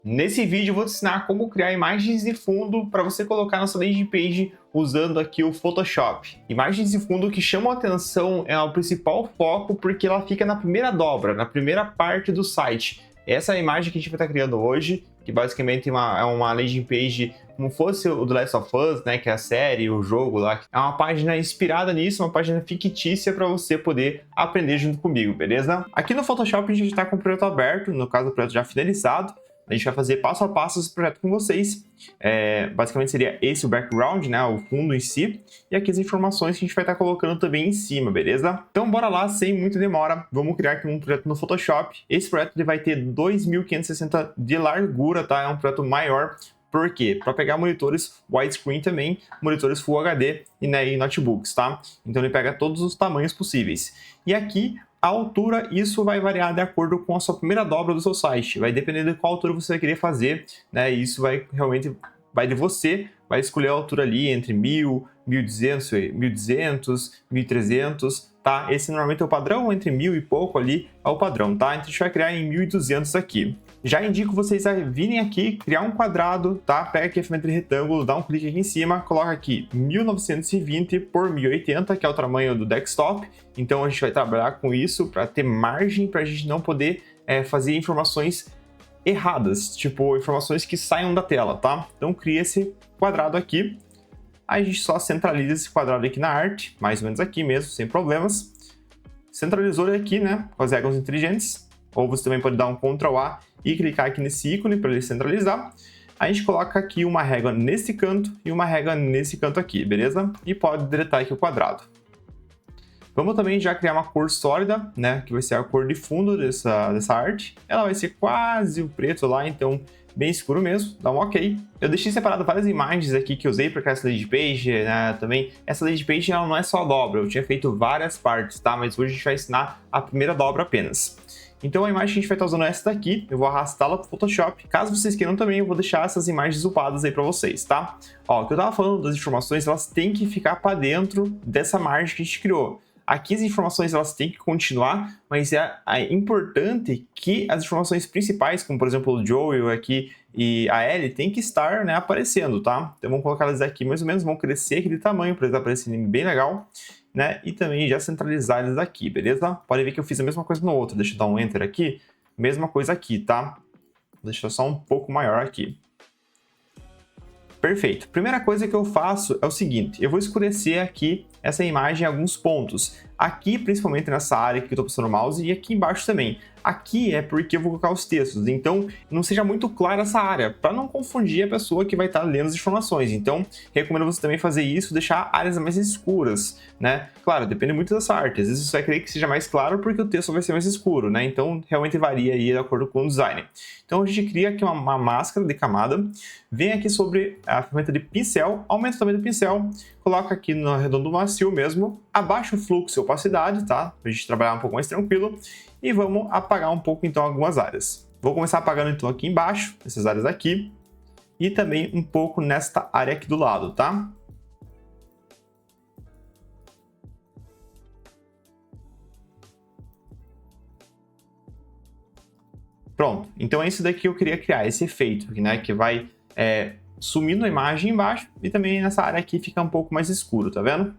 Nesse vídeo eu vou te ensinar como criar imagens de fundo para você colocar na sua landing page usando aqui o Photoshop. Imagens de fundo que chamam a atenção é o principal foco porque ela fica na primeira dobra, na primeira parte do site. Essa é a imagem que a gente vai estar criando hoje, que basicamente é uma landing page como fosse o The Last of Us, né, que é a série, o jogo lá. É uma página inspirada nisso, uma página fictícia para você poder aprender junto comigo, beleza? Aqui no Photoshop a gente está com o projeto aberto, no caso o projeto já finalizado. A gente vai fazer passo a passo esse projeto com vocês. Basicamente seria esse o background, né, o fundo em si. E aqui as informações que a gente vai estar colocando também em cima, beleza? Então bora lá, sem muita demora. Vamos criar aqui um projeto no Photoshop. Esse projeto ele vai ter 2560 de largura, tá? É um projeto maior. Por quê? Para pegar monitores widescreen também, monitores Full HD e notebooks, tá? Então ele pega todos os tamanhos possíveis. E aqui a altura, isso vai variar de acordo com a sua primeira dobra do seu site. Vai depender de qual altura você vai querer fazer, né? E isso vai de você, vai escolher a altura ali entre 1000, 1200, 1200, 1300, tá? Esse normalmente é o padrão, entre 1000 e pouco ali é o padrão, tá? Então a gente vai criar em 1200 aqui. Já indico vocês a virem aqui, criar um quadrado, tá? Pega aqui a ferramenta de retângulo, dá um clique aqui em cima, coloca aqui 1920 por 1080, que é o tamanho do desktop. Então a gente vai trabalhar com isso para ter margem, para a gente não poder fazer informações erradas, tipo informações que saiam da tela, tá? Então cria esse quadrado aqui, aí a gente só centraliza esse quadrado aqui na arte, mais ou menos aqui mesmo, sem problemas. Centralizou ele aqui, né, com as réguas inteligentes, ou você também pode dar um Ctrl A e clicar aqui nesse ícone para ele centralizar. A gente coloca aqui uma régua nesse canto e uma régua nesse canto aqui, beleza? E pode deletar aqui o quadrado. Vamos também já criar uma cor sólida, né, que vai ser a cor de fundo dessa arte. Ela vai ser quase o preto lá, então bem escuro mesmo, dá um ok. Eu deixei separado várias imagens aqui que eu usei para criar essa landing page, né, também. Essa landing page ela não é só dobra, eu tinha feito várias partes, tá? Mas hoje a gente vai ensinar a primeira dobra apenas. Então a imagem que a gente vai estar usando é essa daqui, eu vou arrastá-la para o Photoshop. Caso vocês queiram também, eu vou deixar essas imagens upadas aí para vocês, tá? Ó, o que eu tava falando das informações, elas têm que ficar para dentro dessa margem que a gente criou. Aqui as informações elas têm que continuar, mas é importante que as informações principais, como por exemplo o Joel aqui e a Ellie, tem que estar, né, aparecendo, tá? Então vamos colocar elas aqui mais ou menos, vão crescer aqui de tamanho para eles aparecerem bem legal, né? E também já centralizar eles aqui, beleza? Pode ver que eu fiz a mesma coisa no outro, deixa eu dar um Enter aqui, mesma coisa aqui, tá? Deixa eu só um pouco maior aqui. Perfeito. Primeira coisa que eu faço é o seguinte, eu vou escurecer aqui essa imagem em alguns pontos. Aqui, principalmente nessa área que eu estou passando o mouse, e aqui embaixo também. Aqui é porque eu vou colocar os textos, então não seja muito clara essa área, para não confundir a pessoa que vai estar lendo as informações. Então, recomendo você também fazer isso, deixar áreas mais escuras, né? Claro, depende muito dessa arte. Às vezes você vai querer que seja mais claro porque o texto vai ser mais escuro, né? Então, realmente varia aí de acordo com o design. Então, a gente cria aqui uma máscara de camada, vem aqui sobre a ferramenta de pincel, aumenta o tamanho do pincel, coloca aqui no redondo macio mesmo, abaixa o fluxo e opacidade, tá? Pra gente trabalhar um pouco mais tranquilo. E vamos apagar um pouco então algumas áreas. Vou começar apagando então aqui embaixo, essas áreas aqui, e também um pouco nesta área aqui do lado, tá? Pronto, então é isso daqui que eu queria criar, esse efeito, né, que vai sumindo a imagem embaixo e também nessa área aqui fica um pouco mais escuro, tá vendo?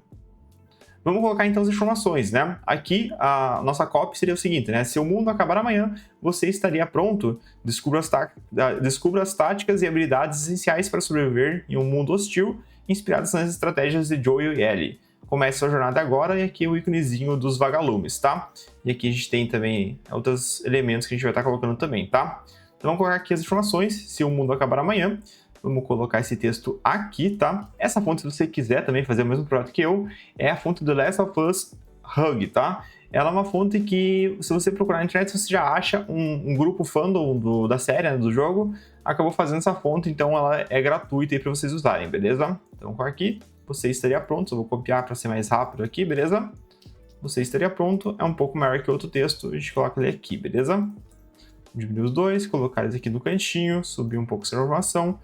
Vamos colocar então as informações, né? Aqui a nossa copy seria o seguinte, né? Se o mundo acabar amanhã, você estaria pronto? Descubra as táticas e habilidades essenciais para sobreviver em um mundo hostil, inspiradas nas estratégias de Joel e Ellie. Comece sua jornada agora e aqui o íconezinho dos vagalumes, tá? E aqui a gente tem também outros elementos que a gente vai estar colocando também, tá? Então vamos colocar aqui as informações, se o mundo acabar amanhã. Vamos colocar esse texto aqui, tá? Essa fonte, se você quiser também fazer o mesmo projeto que eu, é a fonte do Last of Us Hug, tá? Ela é uma fonte que, se você procurar na internet, você já acha um grupo fandom da série, né, do jogo, acabou fazendo essa fonte, então ela é gratuita aí para vocês usarem, beleza? Então, com aqui, você estaria pronto. Eu vou copiar para ser mais rápido aqui, beleza? Você estaria pronto, é um pouco maior que outro texto, a gente coloca ele aqui, beleza? Diminuir os dois, colocar eles aqui no cantinho, subir um pouco essa informação.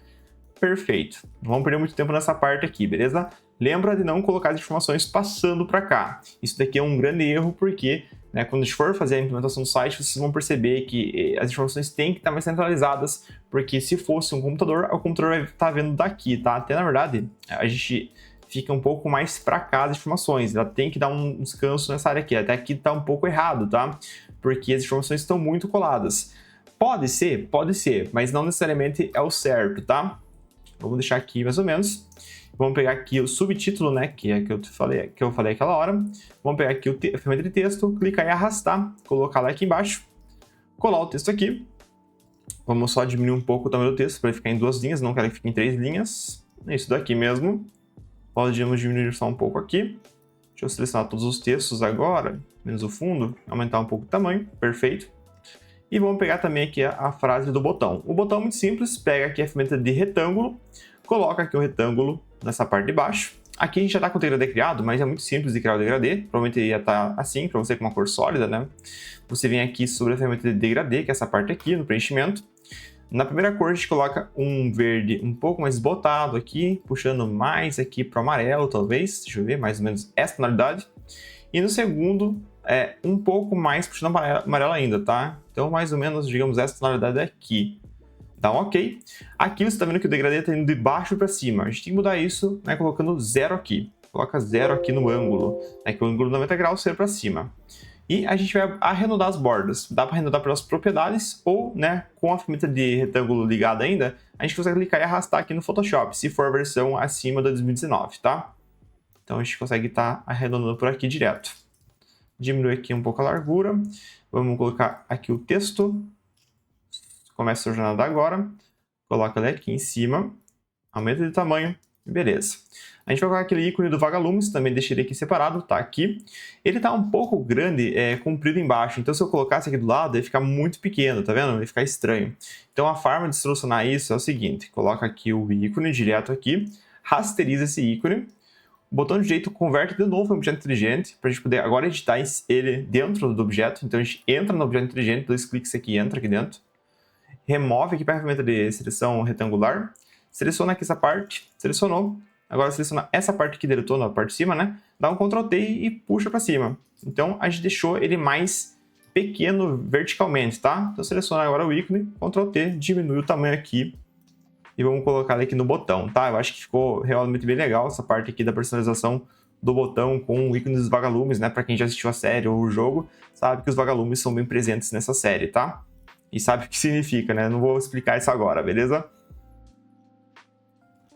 Perfeito. Não vamos perder muito tempo nessa parte aqui, beleza? Lembra de não colocar as informações passando para cá. Isso daqui é um grande erro porque né? Quando a gente for fazer a implementação do site, vocês vão perceber que as informações têm que estar mais centralizadas, porque se fosse um computador, o computador vai estar vendo daqui, tá? Até na verdade, a gente fica um pouco mais para cá as informações, ela tem que dar um descanso nessa área aqui, até aqui tá um pouco errado, tá? Porque as informações estão muito coladas. Pode ser, mas não necessariamente é o certo, tá? Vamos deixar aqui mais ou menos. Vamos pegar aqui o subtítulo, né, que é que eu falei aquela hora. Vamos pegar aqui a ferramenta de texto, clicar em arrastar, colocar lá aqui embaixo, colar o texto aqui. Vamos só diminuir um pouco o tamanho do texto para ele ficar em 2 linhas, não quero que fique em 3 linhas. É isso daqui mesmo. Podemos diminuir só um pouco aqui. Deixa eu selecionar todos os textos agora, menos o fundo, aumentar um pouco o tamanho, perfeito. E vamos pegar também aqui a frase do botão. O botão é muito simples, pega aqui a ferramenta de retângulo, coloca aqui o retângulo nessa parte de baixo. Aqui a gente já está com o degradê criado, mas é muito simples de criar o degradê. Provavelmente ia estar assim, para você com uma cor sólida, né? Você vem aqui sobre a ferramenta de degradê, que é essa parte aqui, no preenchimento. Na primeira cor a gente coloca um verde um pouco mais botado aqui, puxando mais aqui para o amarelo, talvez. Deixa eu ver, mais ou menos essa tonalidade. E no segundo, um pouco mais puxando amarelo ainda, tá? Então, mais ou menos, digamos, essa tonalidade aqui. Dá um ok. Aqui você está vendo que o degradê está indo de baixo para cima. A gente tem que mudar isso, né, colocando 0 aqui. Coloca 0 aqui no ângulo, né, que o ângulo 90 graus seja para cima. E a gente vai arredondar as bordas. Dá para arredondar pelas propriedades ou, né, com a ferramenta de retângulo ligada ainda, a gente consegue clicar e arrastar aqui no Photoshop, se for a versão acima da 2019, tá? Então a gente consegue estar arredondando por aqui direto. Diminui aqui um pouco a largura. Vamos colocar aqui o texto. Começa a jornada agora. Coloca ele aqui em cima. Aumenta de tamanho. Beleza. A gente vai colocar aquele ícone do vagalumes. Também deixei ele aqui separado. Tá aqui. Ele tá um pouco grande, comprido embaixo. Então se eu colocasse aqui do lado, ele fica muito pequeno. Tá vendo? Ele fica estranho. Então a forma de solucionar isso é o seguinte. Coloca aqui o ícone direto aqui. Rasteriza esse ícone. O botão direito converte de novo em objeto inteligente, para a gente poder agora editar ele dentro do objeto. Então a gente entra no objeto inteligente, 2 cliques aqui, entra aqui dentro. Remove aqui para a ferramenta de seleção retangular. Seleciona aqui essa parte, selecionou. Agora seleciona essa parte que deletou na parte de cima, né? Dá um Ctrl T e puxa para cima. Então a gente deixou ele mais pequeno verticalmente, tá? Então seleciona agora o ícone, Ctrl T, diminui o tamanho aqui. E vamos colocar ele aqui no botão, tá? Eu acho que ficou realmente bem legal essa parte aqui da personalização do botão com o ícone dos vagalumes, né? Para quem já assistiu a série ou o jogo, sabe que os vagalumes são bem presentes nessa série, tá? E sabe o que significa, né? Não vou explicar isso agora, beleza?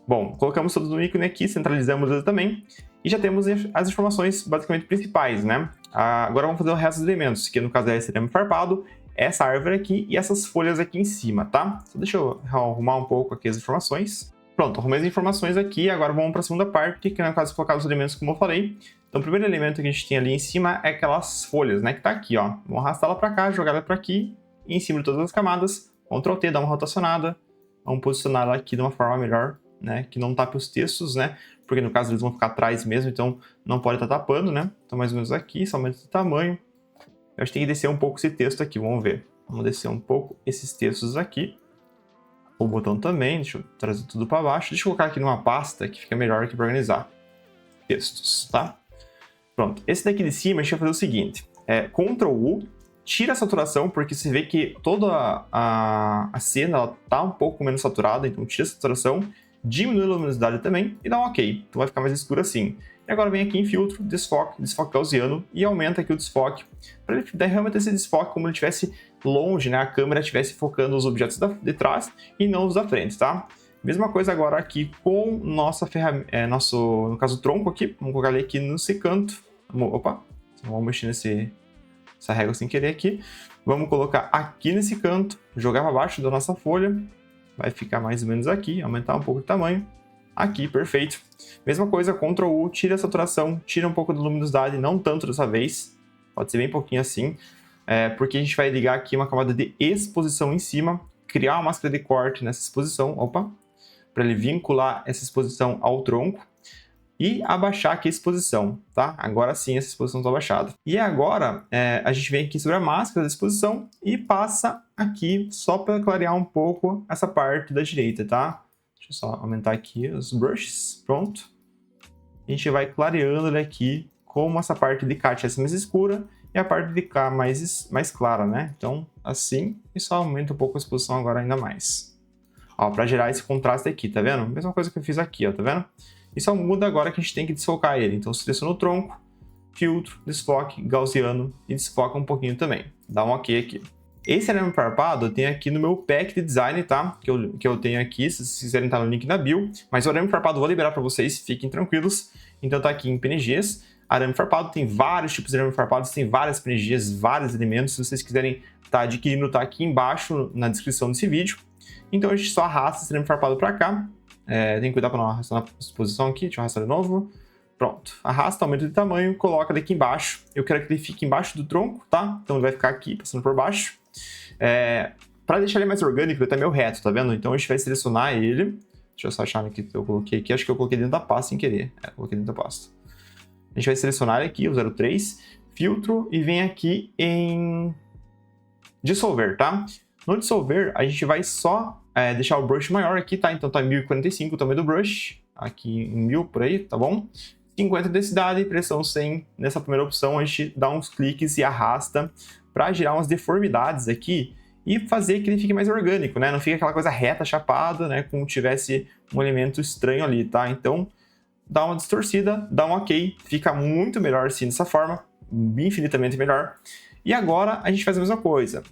Bom, colocamos todos no ícone aqui, centralizamos ele também. E já temos as informações basicamente principais, né? Agora vamos fazer o resto dos elementos, que no caso é esse arame farpado, essa árvore aqui e essas folhas aqui em cima, tá? Só deixa eu arrumar um pouco aqui as informações. Pronto, arrumei as informações aqui, agora vamos para a segunda parte, que é no caso colocar os elementos como eu falei. Então o primeiro elemento que a gente tem ali em cima é aquelas folhas, né, que tá aqui, ó. Vamos arrastar ela para cá, jogar ela para aqui, e em cima de todas as camadas, Ctrl T, dá uma rotacionada, vamos posicionar ela aqui de uma forma melhor, né, que não tape os textos, né, porque no caso eles vão ficar atrás mesmo, então não pode estar tapando, né. Então mais ou menos aqui, só aumenta o tamanho. Eu acho que tem que descer um pouco esse texto aqui, vamos ver. Vamos descer um pouco esses textos aqui. O botão também, deixa eu trazer tudo para baixo. Deixa eu colocar aqui numa pasta que fica melhor aqui para organizar textos, tá? Pronto, esse daqui de cima a gente vai fazer o seguinte. Ctrl U, tira a saturação, porque você vê que toda a cena ela tá um pouco menos saturada, então tira a saturação, diminui a luminosidade também e dá um OK. Então vai ficar mais escuro assim. E agora vem aqui em filtro, desfoque gaussiano e aumenta aqui o desfoque, para ele dar realmente esse desfoque como ele estivesse longe, né? A câmera estivesse focando os objetos de trás e não os da frente, tá? Mesma coisa agora aqui com nossa ferramenta, no caso, tronco aqui, vamos colocar ele aqui nesse canto. Vamos mexer essa régua sem querer aqui. Vamos colocar aqui nesse canto, jogar para baixo da nossa folha, vai ficar mais ou menos aqui, aumentar um pouco o tamanho. Aqui, perfeito. Mesma coisa, Ctrl U, tira a saturação, tira um pouco da luminosidade, não tanto dessa vez, pode ser bem pouquinho assim, porque a gente vai ligar aqui uma camada de exposição em cima, criar uma máscara de corte nessa exposição, para ele vincular essa exposição ao tronco e abaixar aqui a exposição, tá? Agora sim essa exposição está abaixada. E agora a gente vem aqui sobre a máscara da exposição e passa aqui só para clarear um pouco essa parte da direita, tá? Deixa eu só aumentar aqui os brushes, pronto. A gente vai clareando ele aqui, como essa parte de cat é mais escura, e a parte de cá mais clara, né? Então, assim, e só aumenta um pouco a exposição agora ainda mais. Ó, para gerar esse contraste aqui, tá vendo? Mesma coisa que eu fiz aqui, ó, tá vendo? E só muda agora que a gente tem que desfocar ele. Então, seleciona o tronco, filtro, desfoque, gaussiano e desfoca um pouquinho também. Dá um ok aqui. Esse arame farpado eu tenho aqui no meu pack de design, tá? Que eu tenho aqui, se vocês quiserem tá no link na bio. Mas o arame farpado eu vou liberar para vocês, fiquem tranquilos. Então tá aqui em PNGs. Arame farpado, tem vários tipos de arame farpados, tem várias PNGs, vários elementos. Se vocês quiserem tá adquirindo, tá aqui embaixo na descrição desse vídeo. Então a gente só arrasta esse arame farpado para cá. Tem que cuidar para não arrastar na exposição aqui, deixa eu arrastar de novo. Pronto, arrasta, aumenta de tamanho, coloca daqui embaixo. Eu quero que ele fique embaixo do tronco, tá? Então ele vai ficar aqui, passando por baixo. Para deixar ele mais orgânico, ele tá meio reto, tá vendo? Então a gente vai selecionar ele. Deixa eu só achar que eu coloquei aqui. Acho que eu coloquei dentro da pasta sem querer. Coloquei dentro da pasta. A gente vai selecionar ele aqui, o 03, filtro, e vem aqui em dissolver, tá? No dissolver, a gente vai só deixar o brush maior aqui, tá? Então tá 1045 o tamanho do brush. Aqui em 1000 por aí, tá bom? 50 densidade, pressão 100. Nessa primeira opção, a gente dá uns cliques e arrasta para gerar umas deformidades aqui e fazer que ele fique mais orgânico, né? Não fica aquela coisa reta, chapada, né? Como tivesse um elemento estranho ali, tá? Então, dá uma distorcida, dá um ok, fica muito melhor assim dessa forma, infinitamente melhor. E agora a gente faz a mesma coisa.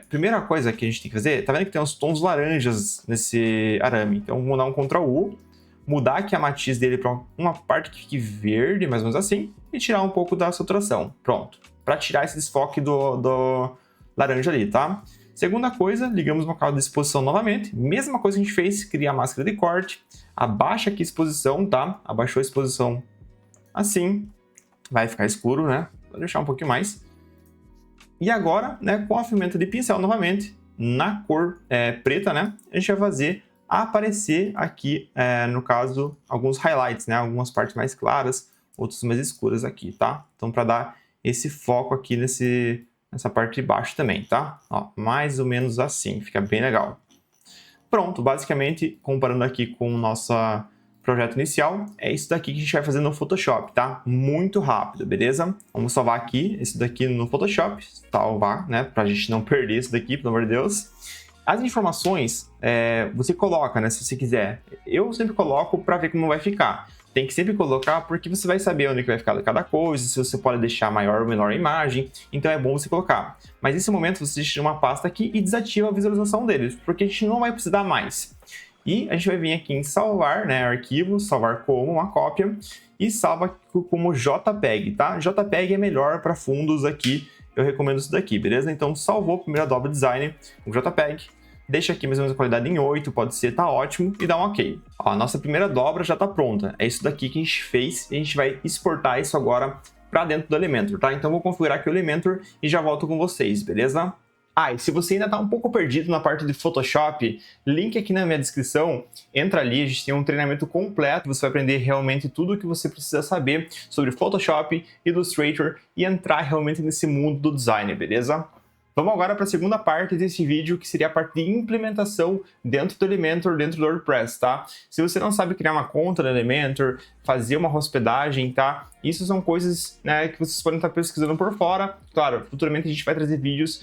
Primeira coisa que a gente tem que fazer, tá vendo que tem uns tons laranjas nesse arame? Então, vamos dar um Ctrl U, mudar aqui a matiz dele para uma parte que fique verde, mais ou menos assim, e tirar um pouco da saturação. Pronto. Para tirar esse desfoque do laranja ali, tá? Segunda coisa, ligamos no canal de exposição novamente. Mesma coisa que a gente fez, cria a máscara de corte. Abaixa aqui a exposição, tá? Abaixou a exposição assim. Vai ficar escuro, né? Vou deixar um pouquinho mais. E agora, né, com a ferramenta de pincel novamente, na cor preta, né? A gente vai fazer aparecer aqui, no caso, alguns highlights, né? Algumas partes mais claras, outras mais escuras aqui, tá? Então, para dar esse foco aqui nessa parte de baixo também, tá? Ó, mais ou menos assim, fica bem legal. Pronto, basicamente, comparando aqui com o nosso projeto inicial, é isso daqui que a gente vai fazer no Photoshop, tá? Muito rápido, beleza? Vamos salvar aqui, isso daqui no Photoshop, salvar, né? Pra gente não perder isso daqui, pelo amor de Deus. As informações, você coloca, né? Se você quiser. Eu sempre coloco para ver como vai ficar. Tem que sempre colocar porque você vai saber onde que vai ficar cada coisa, se você pode deixar maior ou menor a imagem, então é bom você colocar. Mas nesse momento você deixa uma pasta aqui e desativa a visualização deles, porque a gente não vai precisar mais. E a gente vai vir aqui em salvar, né, arquivo, salvar como uma cópia e salva como JPEG, tá? JPEG é melhor para fundos aqui, eu recomendo isso daqui, beleza? Então salvou a primeira dobra design com JPEG. Deixa aqui mais ou menos a qualidade em 8, pode ser, tá ótimo, e dá um ok. Ó, a nossa primeira dobra já tá pronta. É isso daqui que a gente fez e a gente vai exportar isso agora para dentro do Elementor, tá? Então vou configurar aqui o Elementor e já volto com vocês, beleza? E se você ainda tá um pouco perdido na parte de Photoshop, link aqui na minha descrição, entra ali, a gente tem um treinamento completo, você vai aprender realmente tudo o que você precisa saber sobre Photoshop, Illustrator e entrar realmente nesse mundo do design, beleza? Vamos agora para a segunda parte desse vídeo, que seria a parte de implementação dentro do Elementor, dentro do WordPress, tá? Se você não sabe criar uma conta no Elementor, fazer uma hospedagem, tá? Isso são coisas, né, que vocês podem estar pesquisando por fora. Claro, futuramente a gente vai trazer vídeos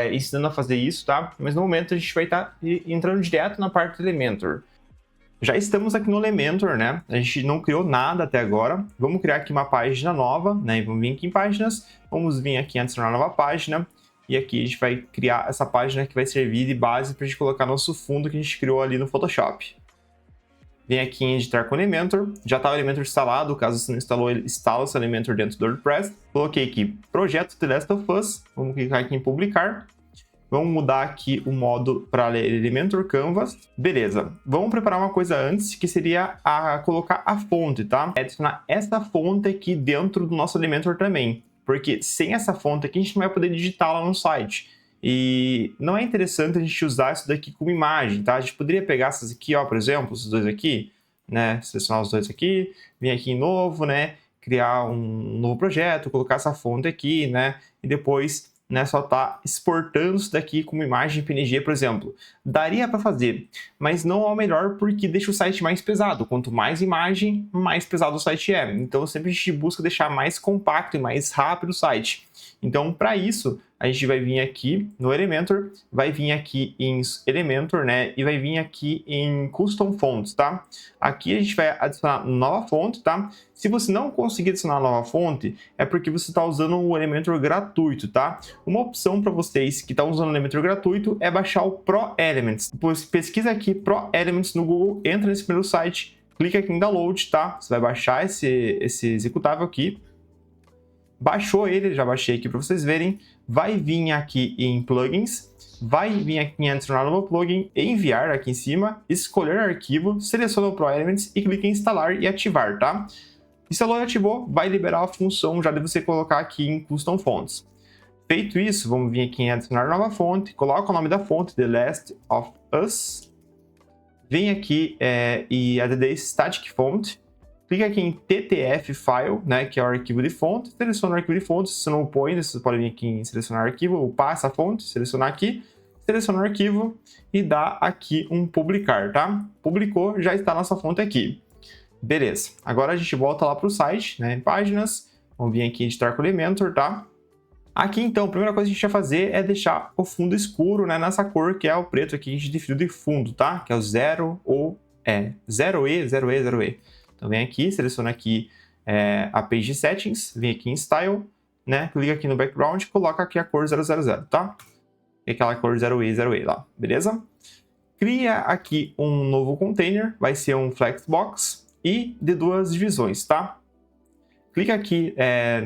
ensinando a fazer isso, tá? Mas no momento a gente vai estar entrando direto na parte do Elementor. Já estamos aqui no Elementor, né? A gente não criou nada até agora. Vamos criar aqui uma página nova, né? E vamos vir aqui em páginas, vamos vir aqui em adicionar nova página. E aqui a gente vai criar essa página que vai servir de base para a gente colocar nosso fundo que a gente criou ali no Photoshop. Vem aqui em editar com Elementor. Já está o Elementor instalado, caso você não instalou, instala o seu Elementor dentro do WordPress. Coloquei aqui Projeto The Last of Us. Vamos clicar aqui em Publicar. Vamos mudar aqui o modo para Elementor Canvas. Beleza. Vamos preparar uma coisa antes, que seria colocar a fonte, tá? Adicionar essa fonte aqui dentro do nosso Elementor também. Porque sem essa fonte aqui a gente não vai poder digitá-la no site. E não é interessante a gente usar isso daqui como imagem, tá? A gente poderia pegar essas aqui, ó, por exemplo, esses dois aqui, né? Selecionar os dois aqui, vir aqui em novo, né? Criar um novo projeto, colocar essa fonte aqui, né? E depois né, só tá exportando isso daqui como imagem PNG, por exemplo. Daria para fazer, mas não é o melhor porque deixa o site mais pesado. Quanto mais imagem, mais pesado o site é. Então sempre a gente busca deixar mais compacto e mais rápido o site. Então para isso, a gente vai vir aqui no Elementor, vai vir aqui em Elementor, né, e vai vir aqui em Custom Fonts, tá? Aqui a gente vai adicionar nova fonte, tá? Se você não conseguir adicionar nova fonte, é porque você está usando o Elementor gratuito, tá? Uma opção para vocês que estão usando o Elementor gratuito é baixar o Pro Elements. Depois pesquisa aqui Pro Elements no Google, entra nesse primeiro site, clica aqui em Download, tá? Você vai baixar esse executável aqui. Baixou ele, já baixei aqui para vocês verem. Vai vir aqui em Plugins, vai vir aqui em adicionar novo plugin, enviar aqui em cima, escolher arquivo, seleciona o Pro Elements e clica em instalar e ativar, tá? Instalou e ativou, vai liberar a função já de você colocar aqui em Custom Fonts. Feito isso, vamos vir aqui em adicionar nova fonte, coloca o nome da fonte, The Last of Us, vem aqui e add static font, clica aqui em TTF file, né, que é o arquivo de fonte, seleciona o arquivo de fonte, se não põe, você pode vir aqui em selecionar arquivo, upar essa fonte, selecionar aqui, seleciona o arquivo e dá aqui um publicar, tá? Publicou, já está nossa fonte aqui. Beleza, agora a gente volta lá para o site, né, em páginas, vamos vir aqui em editar com o Elementor, tá? Aqui então, a primeira coisa que a gente vai fazer é deixar o fundo escuro, né, nessa cor que é o preto aqui que a gente definiu de fundo, tá? Que é o 0E. Então vem aqui, seleciona aqui a Page Settings, vem aqui em Style, né? Clica aqui no Background e coloca aqui a cor 000, tá? E aquela cor 0E lá, beleza? Cria aqui um novo container, vai ser um Flexbox e de 2 divisões, tá? Clica aqui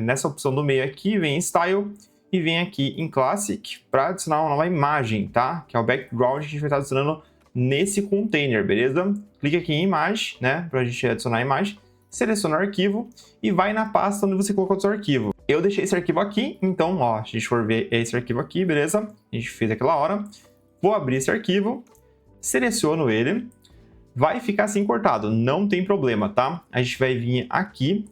nessa opção do meio aqui, vem em Style e vem aqui em Classic para adicionar uma nova imagem, tá? Que é o background que a gente vai estar adicionando nesse container, beleza? Clica aqui em imagem, né? Para a gente adicionar a imagem, seleciona o arquivo e vai na pasta onde você colocou o seu arquivo. Eu deixei esse arquivo aqui, então, ó, se a gente for ver esse arquivo aqui, beleza? A gente fez aquela hora. Vou abrir esse arquivo, seleciono ele. Vai ficar assim cortado, não tem problema, tá? A gente vai vir aqui,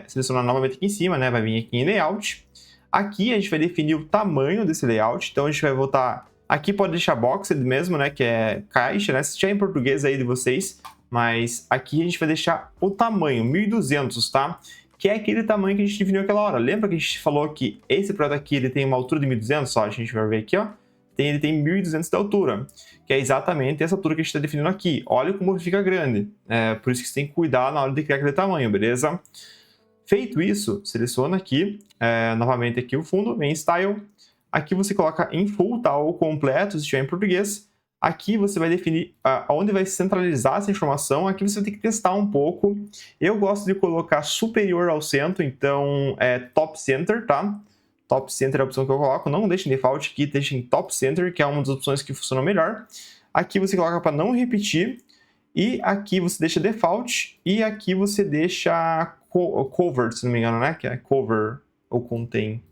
selecionar novamente aqui em cima, né? Vai vir aqui em Layout. Aqui a gente vai definir o tamanho desse layout, então a gente vai voltar... Aqui pode deixar boxed mesmo, né? Que é caixa, né? Se tiver em português aí de vocês, mas aqui a gente vai deixar o tamanho, 1200, tá? Que é aquele tamanho que a gente definiu aquela hora. Lembra que a gente falou que esse projeto aqui ele tem uma altura de 1200? Ó, a gente vai ver aqui, ó. Ele tem 1200 de altura, que é exatamente essa altura que a gente está definindo aqui. Olha como fica grande. Por isso que você tem que cuidar na hora de criar aquele tamanho, beleza? Feito isso, seleciona aqui, novamente aqui o fundo, vem em Style. Aqui você coloca em full, tá? Ou completo, se estiver em português. Aqui você vai definir onde vai centralizar essa informação. Aqui você vai ter que testar um pouco. Eu gosto de colocar superior ao centro, então Top Center, tá? Top Center é a opção que eu coloco, não deixe em default aqui, deixe em Top Center, que é uma das opções que funciona melhor. Aqui você coloca para não repetir, e aqui você deixa Default, e aqui você deixa Cover, se não me engano, né? Que é Cover ou Contém.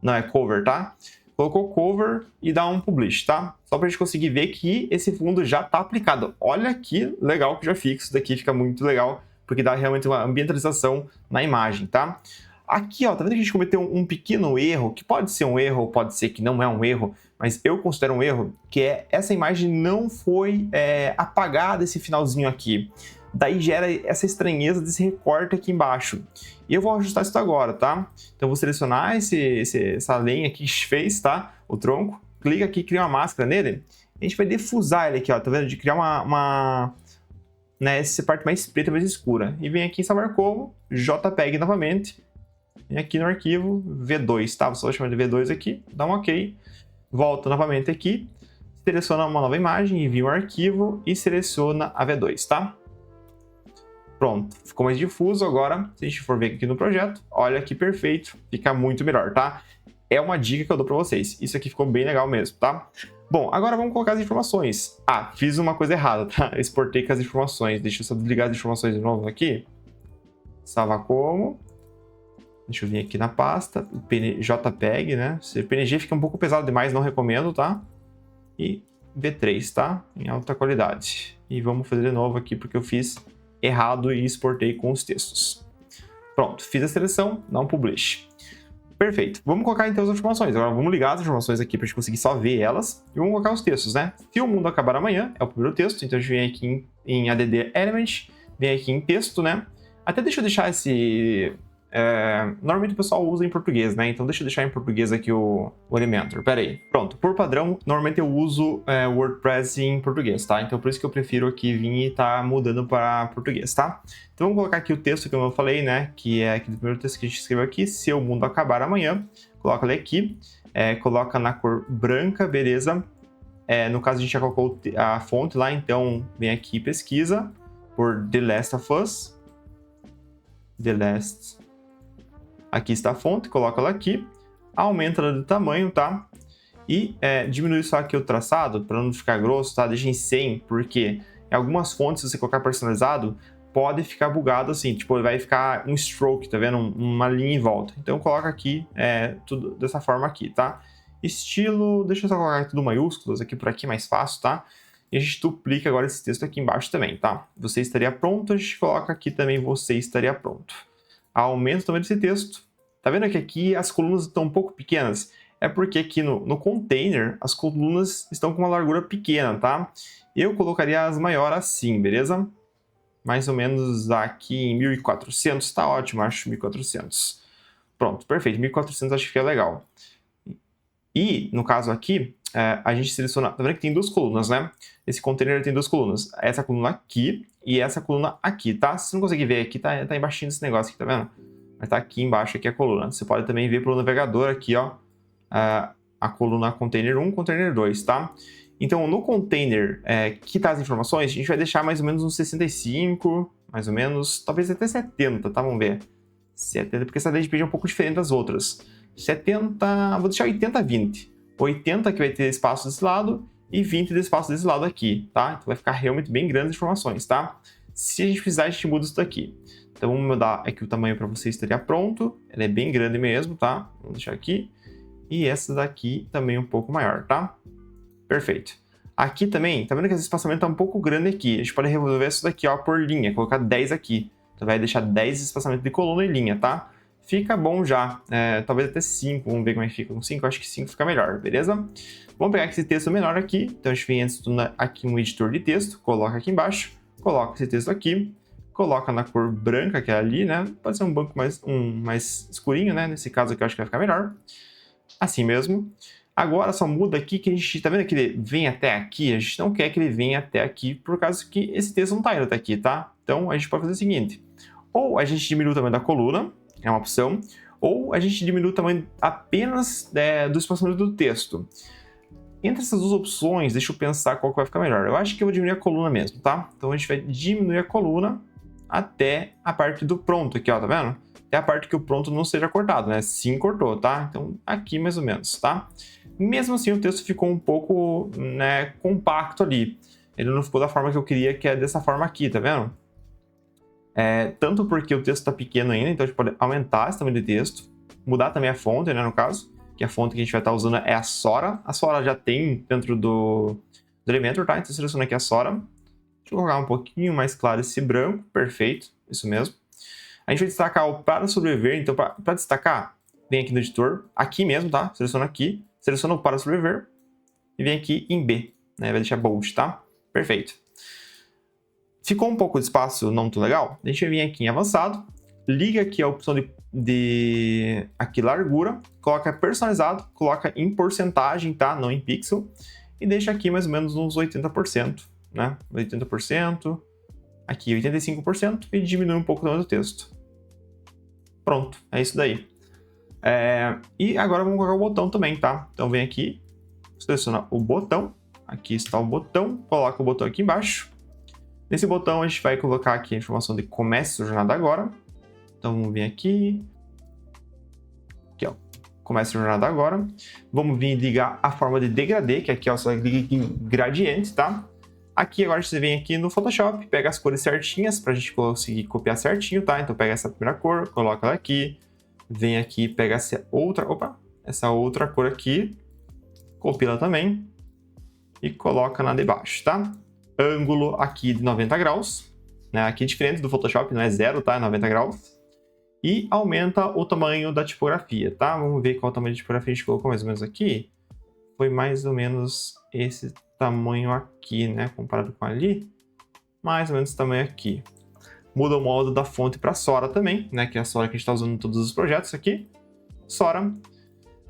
Não, é Cover, tá? Colocou Cover e dá um Publish, tá? Só para a gente conseguir ver que esse fundo já está aplicado. Olha que legal que já fica, isso daqui fica muito legal, porque dá realmente uma ambientalização na imagem, tá? Aqui, ó, tá vendo que a gente cometeu um pequeno erro, que pode ser um erro, pode ser que não é um erro, mas eu considero um erro, que é essa imagem não foi apagada, esse finalzinho aqui. Daí gera essa estranheza desse recorte aqui embaixo. E eu vou ajustar isso agora, tá? Então eu vou selecionar essa linha aqui que a gente fez, tá? O tronco, clica aqui, cria uma máscara nele, a gente vai defusar ele aqui, ó, tá vendo? De criar né, essa parte mais preta, mais escura. E vem aqui em salvar como, JPEG novamente. E aqui no arquivo V2, tá? Você vai chamar de V2 aqui, dá um OK. Volta novamente aqui, seleciona uma nova imagem, envia um arquivo e seleciona a V2, tá? Pronto, ficou mais difuso agora. Se a gente for ver aqui no projeto, olha que perfeito, fica muito melhor, tá? É uma dica que eu dou para vocês. Isso aqui ficou bem legal mesmo, tá? Bom, agora vamos colocar as informações. Ah, fiz uma coisa errada, tá? Eu exportei com as informações. Deixa eu só desligar as informações de novo aqui. Salvar como... Deixa eu vir aqui na pasta, JPEG, né? Se PNG fica um pouco pesado demais, não recomendo, tá? E V3, tá? Em alta qualidade. E vamos fazer de novo aqui, porque eu fiz errado e exportei com os textos. Pronto, fiz a seleção, dá um publish. Perfeito. Vamos colocar então as informações. Agora vamos ligar as informações aqui para a gente conseguir só ver elas. E vamos colocar os textos, né? Se o mundo acabar amanhã, é o primeiro texto. Então a gente vem aqui em ADD Element, vem aqui em texto, né? Até deixa eu deixar esse... normalmente o pessoal usa em português, né? Então deixa eu deixar em português aqui o Elementor. Pera aí. Pronto. Por padrão, normalmente eu uso WordPress em português, tá? Então por isso que eu prefiro aqui vir e tá mudando para português, tá? Então vamos colocar aqui o texto que eu falei, né? Que é aquele primeiro texto que a gente escreveu aqui. Se o mundo acabar amanhã, coloca ele aqui. Coloca na cor branca, beleza? No caso a gente já colocou a fonte lá, então vem aqui e pesquisa por The Last of Us. The Last. Aqui está a fonte, coloca ela aqui, aumenta ela de tamanho, tá? E diminui só aqui o traçado, para não ficar grosso, tá? Deixa em 100, porque em algumas fontes, se você colocar personalizado, pode ficar bugado assim, tipo, vai ficar um stroke, tá vendo? Uma linha em volta. Então coloca aqui, tudo dessa forma aqui, tá? Estilo, deixa eu só colocar tudo maiúsculas aqui por aqui, mais fácil, tá? E a gente duplica agora esse texto aqui embaixo também, tá? Você estaria pronto, a gente coloca aqui também você estaria pronto. Aumenta o tamanho desse texto. Tá vendo que aqui as colunas estão um pouco pequenas? É porque aqui no container as colunas estão com uma largura pequena, tá? Eu colocaria as maiores assim, beleza? Mais ou menos aqui em 1400, tá ótimo, acho 1400. Pronto, perfeito, 1400 acho que é legal. E, no caso aqui, a gente seleciona, tá vendo que tem duas colunas, né? Esse container tem duas colunas, essa coluna aqui e essa coluna aqui, tá? Se você não conseguir ver aqui, tá embaixo desse negócio aqui, tá vendo? Mas tá aqui embaixo, aqui a coluna. Você pode também ver pelo navegador aqui, ó, a coluna container 1, container 2, tá? Então, no container que tá as informações, a gente vai deixar mais ou menos uns 65, mais ou menos, talvez até 70, tá? Vamos ver. 70, porque essa landing page é um pouco diferente das outras. 70, vou deixar 80, 20. 80 que vai ter espaço desse lado e 20 de espaço desse lado aqui, tá? Então vai ficar realmente bem grande as informações, tá? Se a gente precisar, a gente muda isso daqui. Então vamos mudar aqui o tamanho para você estaria pronto. Ela é bem grande mesmo, tá? Vamos deixar aqui. E essa daqui também um pouco maior, tá? Perfeito. Aqui também, tá vendo que esse espaçamento tá um pouco grande aqui. A gente pode resolver isso daqui, ó, por linha. Colocar 10 aqui. Então vai deixar 10 de espaçamento de coluna e linha, tá? Fica bom já. Talvez até 5. Vamos ver como é que fica com 5. Acho que 5 fica melhor, beleza? Vamos pegar esse texto menor aqui. Então a gente vem antes aqui um editor de texto. Coloca aqui embaixo. Coloca esse texto aqui. Coloca na cor branca, que é ali, né? Pode ser um banco mais escurinho, né? Nesse caso aqui eu acho que vai ficar melhor. Assim mesmo. Agora só muda aqui que a gente... Tá vendo que ele vem até aqui? A gente não quer que ele venha até aqui, por causa que esse texto não tá indo até aqui, tá? Então a gente pode fazer o seguinte. Ou a gente diminui o tamanho da coluna, é uma opção. Ou a gente diminui o tamanho apenas do espaçamento do texto. Entre essas duas opções, deixa eu pensar qual que vai ficar melhor. Eu acho que eu vou diminuir a coluna mesmo, tá? Então a gente vai diminuir a coluna até a parte do pronto aqui, ó, tá vendo? Até a parte que o pronto não seja cortado, né? Sim, cortou, tá? Então, aqui mais ou menos, tá? Mesmo assim, o texto ficou um pouco, né, compacto ali. Ele não ficou da forma que eu queria, que é dessa forma aqui, tá vendo? Tanto porque o texto tá pequeno ainda, então a gente pode aumentar esse tamanho de texto, mudar também a fonte, né, no caso, que a fonte que a gente vai estar usando é a Sora. A Sora já tem dentro do Elementor, tá? Então, seleciona aqui a Sora. Deixa eu colocar um pouquinho mais claro esse branco, perfeito, isso mesmo. A gente vai destacar o para sobreviver, então para destacar, vem aqui no editor, aqui mesmo, tá? Seleciona aqui, seleciona o para sobreviver e vem aqui em B, né? Vai deixar bold, tá? Perfeito. Ficou um pouco de espaço não muito legal? A gente vai vir aqui em avançado, liga aqui a opção de aqui largura, coloca personalizado, coloca em porcentagem, tá? Não em pixel, e deixa aqui mais ou menos uns 80%, né? 80%, aqui 85% e diminui um pouco o tamanho do texto. Pronto, é isso daí. E agora vamos colocar o botão também, tá? Então vem aqui, seleciona o botão, aqui está o botão, coloca o botão aqui embaixo. Nesse botão a gente vai colocar aqui a informação de comece sua jornada agora. Então vamos vir aqui, ó, comece sua jornada agora. Vamos vir ligar a forma de degradê, que aqui é o liga em gradiente, tá? Aqui agora você vem aqui no Photoshop, pega as cores certinhas para a gente conseguir copiar certinho, tá? Então pega essa primeira cor, coloca ela aqui, vem aqui, pega essa outra cor aqui, copia ela também e coloca na de baixo, tá? Ângulo aqui de 90 graus, né? Aqui é diferente do Photoshop, não é 0, tá? É 90 graus. e aumenta o tamanho da tipografia, tá? Vamos ver qual o tamanho de tipografia a gente colocou mais ou menos aqui. Foi mais ou menos esse tamanho aqui, né? Comparado com ali, mais ou menos esse tamanho aqui. Muda o modo da fonte para Sora também, né? Que é a Sora que a gente está usando em todos os projetos aqui. Sora.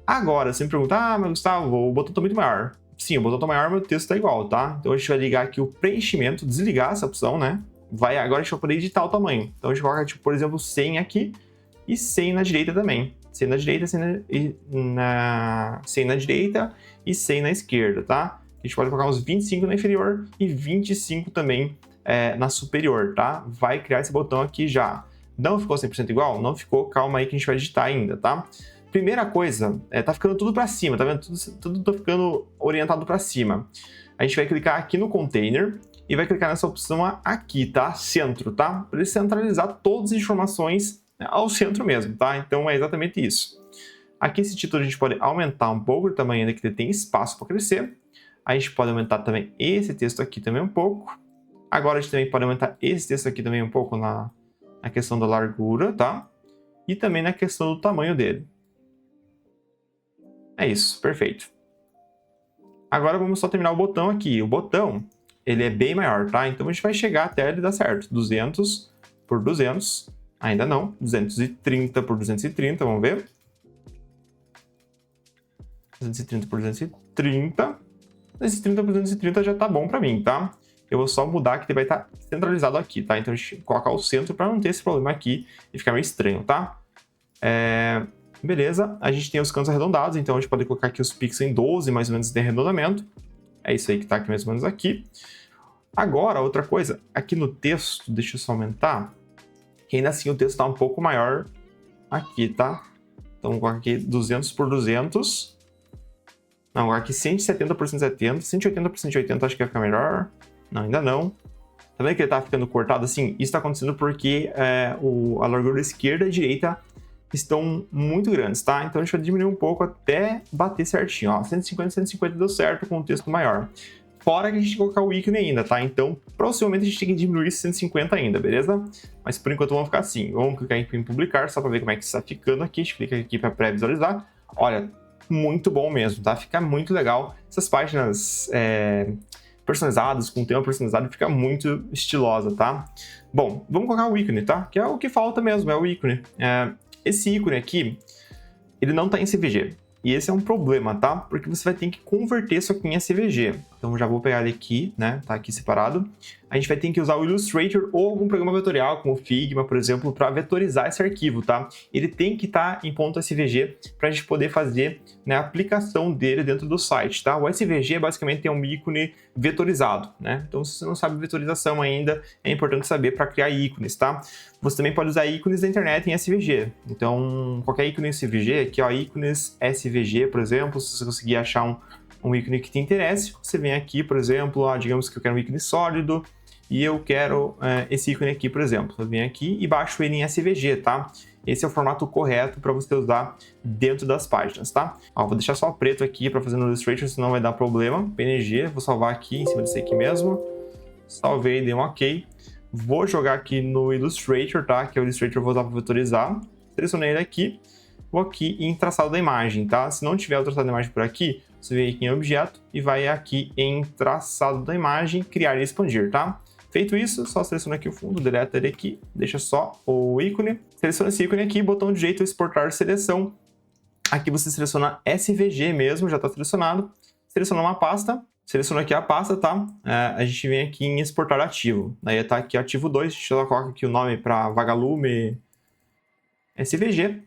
Agora, você me pergunta, mas Gustavo, o botão está muito maior. Sim, o botão está maior, mas o texto está igual, tá? Então a gente vai ligar aqui o preenchimento, desligar essa opção, né? Agora a gente vai poder editar o tamanho. Então a gente coloca, tipo, por exemplo, 100 aqui e 100 na direita também. 100 na direita, 100 na direita e 100 na esquerda, tá? A gente pode colocar uns 25 na inferior e 25 também na superior, tá? Vai criar esse botão aqui já. Não ficou 100% igual? Não ficou, calma aí que a gente vai editar ainda, tá? Primeira coisa, tá ficando tudo para cima, tá vendo? Tudo tá ficando orientado para cima. A gente vai clicar aqui no container e vai clicar nessa opção aqui, tá? Centro, tá? Para ele centralizar todas as informações ao centro mesmo, tá? Então é exatamente isso. Aqui esse título a gente pode aumentar um pouco o tamanho ainda, que ele tem espaço para crescer. A gente pode aumentar também esse texto aqui também um pouco. Agora a gente também pode aumentar esse texto aqui também um pouco na questão da largura, tá? E também na questão do tamanho dele. É isso, perfeito. Agora vamos só terminar o botão aqui. O botão, ele é bem maior, tá? Então a gente vai chegar até ele dar certo. 200 por 200. Ainda não. 230 por 230, vamos ver. 230 por 230. 230 por 230 já tá bom pra mim, tá? Eu vou só mudar que ele vai estar centralizado aqui, tá? Então a gente coloca o centro para não ter esse problema aqui e ficar meio estranho, tá? Beleza, a gente tem os cantos arredondados, então a gente pode colocar aqui os pixels em 12, mais ou menos, de arredondamento. É isso aí que tá aqui mais ou menos aqui. Agora, outra coisa, aqui no texto, deixa eu só aumentar, que ainda assim o texto tá um pouco maior aqui, tá? Então vou colocar aqui 200 por 200. Não, agora aqui 170 por 170, 180 por 180 acho que vai ficar melhor. Não, ainda não. Tá vendo que ele tá ficando cortado assim? Isso tá acontecendo porque a largura esquerda e direita estão muito grandes, tá? Então a gente vai diminuir um pouco até bater certinho, ó. 150, 150 deu certo com um texto maior. Fora que a gente colocar o ícone ainda, tá? Então, possivelmente a gente tem que diminuir esse 150 ainda, beleza? Mas por enquanto vamos ficar assim. Vamos clicar em publicar, só para ver como é que está ficando aqui. A gente clica aqui para pré-visualizar. Olha, muito bom mesmo, tá? Fica muito legal. Essas páginas personalizadas, com tema personalizado, fica muito estilosa, tá? Bom, vamos colocar o ícone, tá? Que é o que falta mesmo, é o ícone. Esse ícone aqui, ele não está em CVG. E esse é um problema, tá? Porque você vai ter que converter isso aqui em SVG. Então já vou pegar ele aqui, né? Tá aqui separado. A gente vai ter que usar o Illustrator ou algum programa vetorial, como o Figma, por exemplo, para vetorizar esse arquivo, tá? Ele tem que estar em ponto .svg para a gente poder fazer, né, a aplicação dele dentro do site, tá? O SVG basicamente é um ícone vetorizado, né? Então, se você não sabe vetorização ainda, é importante saber para criar ícones, tá? Você também pode usar ícones da internet em SVG. Então, qualquer ícone em SVG, aqui ó, ícones SVG, por exemplo, se você conseguir achar um ícone que te interesse, você vem aqui, por exemplo, ó, digamos que eu quero um ícone sólido e eu quero esse ícone aqui, por exemplo. Eu venho aqui e baixo ele em SVG, tá? Esse é o formato correto para você usar dentro das páginas, tá? Ó, vou deixar só preto aqui para fazer no Illustrator, senão vai dar problema. PNG, vou salvar aqui em cima desse aqui mesmo. Salvei, dei um OK. Vou jogar aqui no Illustrator, tá? Que é o Illustrator eu vou usar para vetorizar. Selecionei ele aqui. Vou aqui em traçado da imagem, tá? Se não tiver o traçado da imagem por aqui, você vem aqui em objeto e vai aqui em traçado da imagem, criar e expandir, tá? Feito isso, só seleciona aqui o fundo, deleta ele aqui, deixa só o ícone. Seleciona esse ícone aqui, botão direito, exportar seleção. Aqui você seleciona SVG mesmo, já está selecionado. Seleciona uma pasta, seleciona aqui a pasta, tá? A gente vem aqui em exportar ativo. Daí tá aqui ativo 2, a gente só coloca aqui o nome para Vagalume SVG.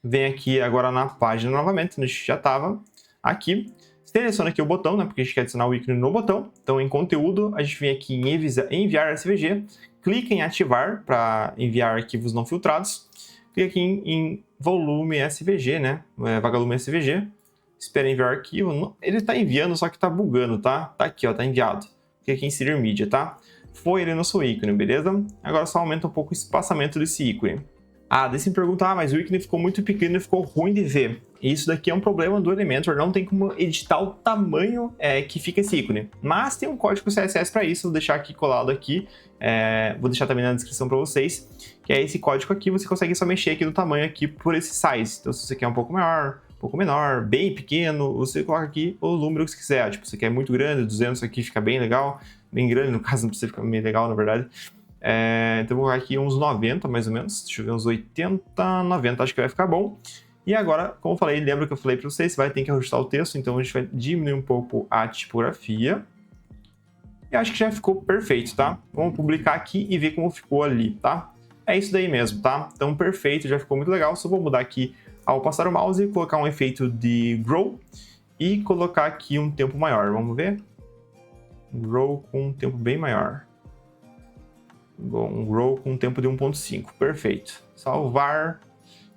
Vem aqui agora na página novamente, onde a gente já estava. Aqui, seleciona aqui o botão, né? Porque a gente quer adicionar o ícone no botão. Então, em conteúdo, a gente vem aqui em enviar SVG. Clica em ativar para enviar arquivos não filtrados. Clica aqui em volume SVG, né? Vagalume SVG. Espera enviar arquivo. Ele está enviando, só que está bugando, tá? Tá aqui, ó, tá enviado. Clica aqui em inserir mídia, tá? Foi ele no seu ícone, beleza? Agora só aumenta um pouco o espaçamento desse ícone. Ah, daí você me pergunta, mas o ícone ficou muito pequeno e ficou ruim de ver. Isso daqui é um problema do Elementor, não tem como editar o tamanho que fica esse ícone. Mas tem um código CSS para isso, vou deixar aqui colado aqui, vou deixar também na descrição para vocês, que é esse código aqui, você consegue só mexer aqui no tamanho aqui por esse size. Então se você quer um pouco maior, um pouco menor, bem pequeno, você coloca aqui o número que você quiser. Tipo, você quer muito grande, 200 aqui fica bem legal, bem grande no caso, não precisa ficar bem legal na verdade. Então vou colocar aqui uns 90 mais ou menos, deixa eu ver, uns 80, 90, acho que vai ficar bom. E agora, como eu falei, lembra que eu falei para vocês, você vai ter que ajustar o texto, então a gente vai diminuir um pouco a tipografia. E acho que já ficou perfeito, tá? Vamos publicar aqui e ver como ficou ali, tá? É isso daí mesmo, tá? Então perfeito, já ficou muito legal, só vou mudar aqui ao passar o mouse e colocar um efeito de grow e colocar aqui um tempo maior, vamos ver? Grow com um tempo bem maior. Um grow com um tempo de 1.5, perfeito. Salvar,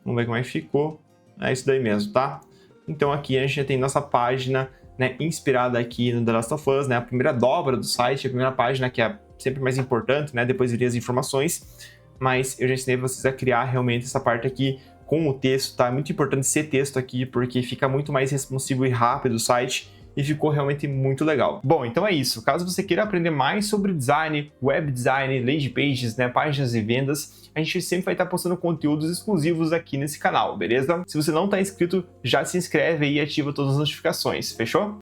vamos ver como é que ficou. É isso daí mesmo, tá? Então aqui a gente já tem nossa página, né, inspirada aqui no The Last of Us, né, a primeira dobra do site, a primeira página que é sempre mais importante, né, depois viria as informações, mas eu já ensinei vocês a criar realmente essa parte aqui com o texto, tá? É muito importante ser texto aqui, porque fica muito mais responsivo e rápido o site, e ficou realmente muito legal. Bom, então é isso. Caso você queira aprender mais sobre design, web design, landing pages, né, páginas e vendas, a gente sempre vai estar postando conteúdos exclusivos aqui nesse canal, beleza? Se você não está inscrito, já se inscreve aí e ativa todas as notificações, fechou?